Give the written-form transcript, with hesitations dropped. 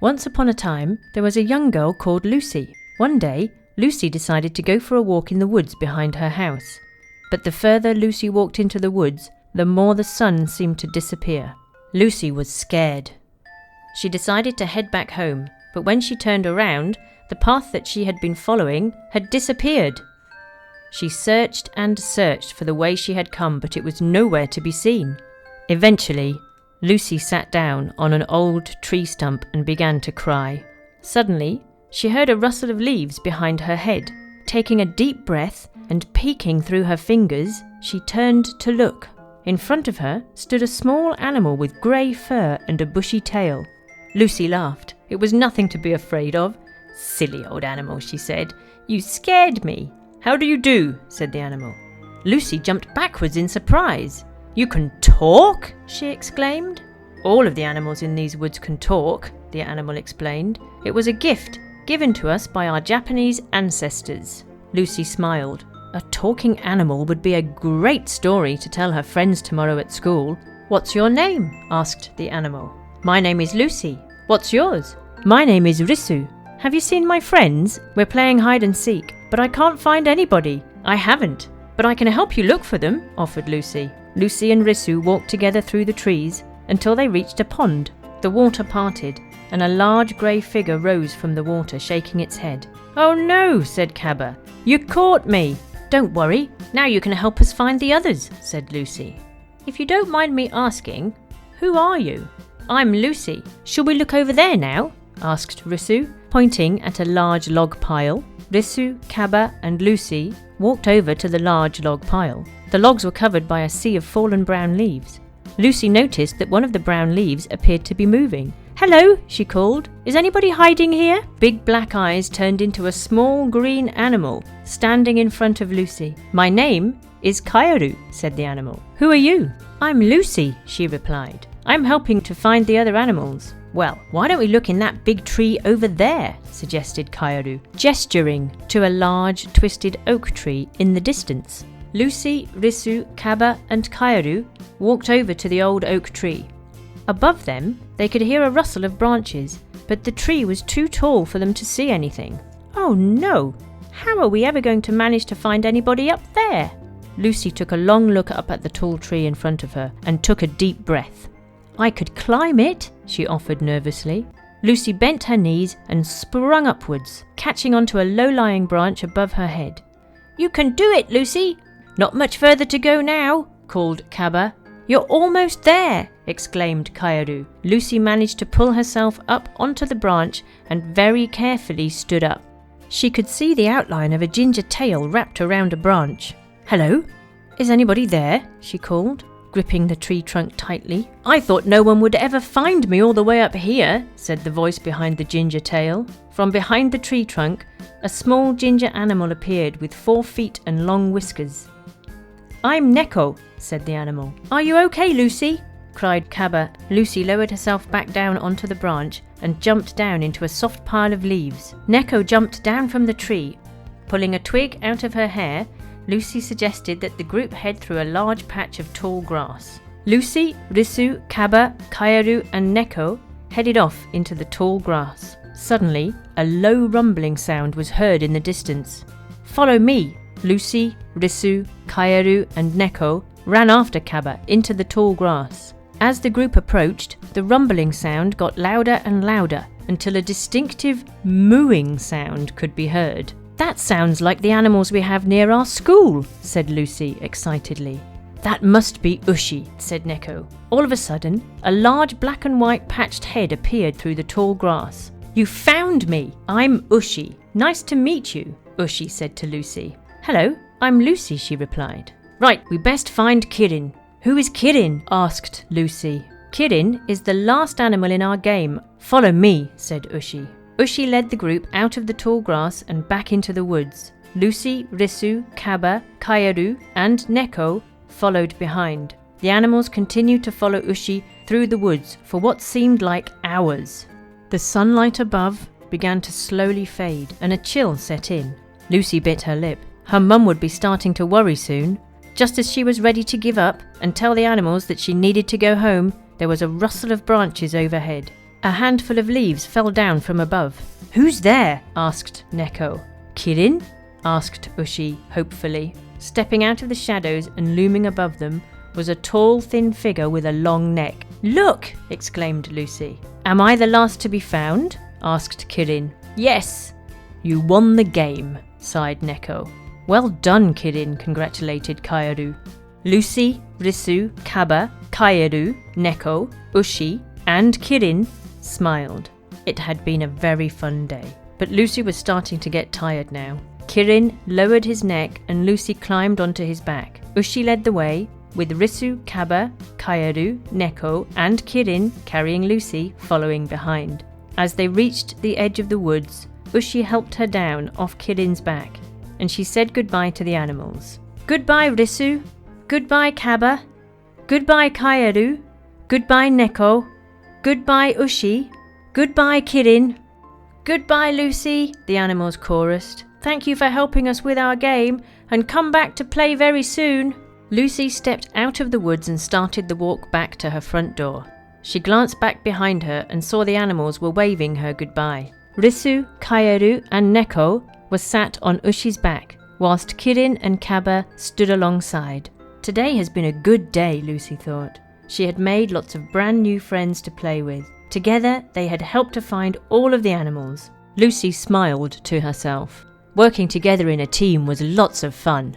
Once upon a time, there was a young girl called Lucy. One day, Lucy decided to go for a walk in the woods behind her house. But the further Lucy walked into the woods, the more the sun seemed to disappear. Lucy was scared. She decided to head back home, but when she turned around, the path that she had been following had disappeared. She searched and searched for the way she had come, but it was nowhere to be seen. Eventually, Lucy sat down on an old tree stump and began to cry. Suddenly, she heard a rustle of leaves behind her head. Taking a deep breath and peeking through her fingers, she turned to look. In front of her stood a small animal with grey fur and a bushy tail. Lucy laughed. It was nothing to be afraid of. "Silly old animal," she said. "You scared me." "How do you do?" said the animal. Lucy jumped backwards in surprise. "You can talk?" she exclaimed. "All of the animals in these woods can talk," the animal explained. "It was a gift given to us by our Japanese ancestors." Lucy smiled. A talking animal would be a great story to tell her friends tomorrow at school. "What's your name?" asked the animal. "My name is Lucy." "What's yours?" "My name is Risu." "Have you seen my friends? We're playing hide and seek, but I can't find anybody." "I haven't, but I can help you look for them," offered Lucy. Lucy and Risu walked together through the trees until they reached a pond. The water parted, and a large grey figure rose from the water, shaking its head. "Oh no," said Kaba. "You caught me." "Don't worry, now you can help us find the others," said Lucy. "If you don't mind me asking, who are you?" "I'm Lucy. Shall we look over there now?" asked Risu, pointing at a large log pile. Risu, Kaba and Lucy walked over to the large log pile. The logs were covered by a sea of fallen brown leaves. Lucy noticed that one of the brown leaves appeared to be moving. "Hello," she called. "Is anybody hiding here?" Big black eyes turned into a small green animal standing in front of Lucy. "My name is Kaoru," said the animal. "Who are you?" "I'm Lucy," she replied. "I'm helping to find the other animals." "Well, why don't we look in that big tree over there?" suggested Kaoru, gesturing to a large twisted oak tree in the distance. Lucy, Risu, Kaba and Kaoru walked over to the old oak tree. Above them, they could hear a rustle of branches, but the tree was too tall for them to see anything. "Oh no! How are we ever going to manage to find anybody up there?" Lucy took a long look up at the tall tree in front of her and took a deep breath. "I could climb it," she offered nervously. Lucy bent her knees and sprung upwards, catching onto a low-lying branch above her head. "You can do it, Lucy!" "Not much further to go now," called Kaba. "You're almost there," exclaimed Kaoru. Lucy managed to pull herself up onto the branch and very carefully stood up. She could see the outline of a ginger tail wrapped around a branch. "Hello? Is anybody there?" she called, gripping the tree trunk tightly. "I thought no one would ever find me all the way up here," said the voice behind the ginger tail. From behind the tree trunk, a small ginger animal appeared with 4 feet and long whiskers. "I'm Neko," said the animal. "Are you okay, Lucy?" cried Kaba. Lucy lowered herself back down onto the branch and jumped down into a soft pile of leaves. Neko jumped down from the tree. Pulling a twig out of her hair, Lucy suggested that the group head through a large patch of tall grass. Lucy, Risu, Kaba, Kaoru and Neko headed off into the tall grass. Suddenly, a low rumbling sound was heard in the distance. "Follow me!" Lucy, Risu, Kaoru and Neko ran after Kaba into the tall grass. As the group approached, the rumbling sound got louder and louder until a distinctive mooing sound could be heard. "That sounds like the animals we have near our school," said Lucy excitedly. "That must be Ushi," said Neko. All of a sudden, a large black and white patched head appeared through the tall grass. "You found me! I'm Ushi. Nice to meet you," Ushi said to Lucy. "Hello, I'm Lucy," she replied. "Right, we best find Kirin." "Who is Kirin?" asked Lucy. "Kirin is the last animal in our game. Follow me," said Ushi. Ushi led the group out of the tall grass and back into the woods. Lucy, Risu, Kaba, Kaoru and Neko followed behind. The animals continued to follow Ushi through the woods for what seemed like hours. The sunlight above began to slowly fade and a chill set in. Lucy bit her lip. Her mum would be starting to worry soon. Just as she was ready to give up and tell the animals that she needed to go home, there was a rustle of branches overhead. A handful of leaves fell down from above. "Who's there?" asked Neko. "Kirin?" asked Ushi hopefully. Stepping out of the shadows and looming above them was a tall, thin figure with a long neck. "Look!" exclaimed Lucy. "Am I the last to be found?" asked Kirin. "Yes." "You won the game," sighed Neko. "Well done, Kirin," congratulated Kaeru. Lucy, Risu, Kaba, Kaeru, Neko, Ushi, and Kirin smiled. It had been a very fun day, but Lucy was starting to get tired now. Kirin lowered his neck and Lucy climbed onto his back. Ushi led the way, with Risu, Kaba, Kaeru, Neko, and Kirin carrying Lucy following behind. As they reached the edge of the woods, Ushi helped her down off Kirin's back, and she said goodbye to the animals. "Goodbye, Risu. Goodbye, Kaba. Goodbye, Kaeru. Goodbye, Neko. Goodbye, Ushi. Goodbye, Kirin. Goodbye, Lucy," the animals chorused. "Thank you for helping us with our game, and come back to play very soon." Lucy stepped out of the woods and started the walk back to her front door. She glanced back behind her and saw the animals were waving her goodbye. Risu, Kaeru, and Neko were sat on Ushi's back, whilst Kirin and Kaba stood alongside. Today has been a good day, Lucy thought. She had made lots of brand new friends to play with. Together, they had helped to find all of the animals. Lucy smiled to herself. Working together in a team was lots of fun.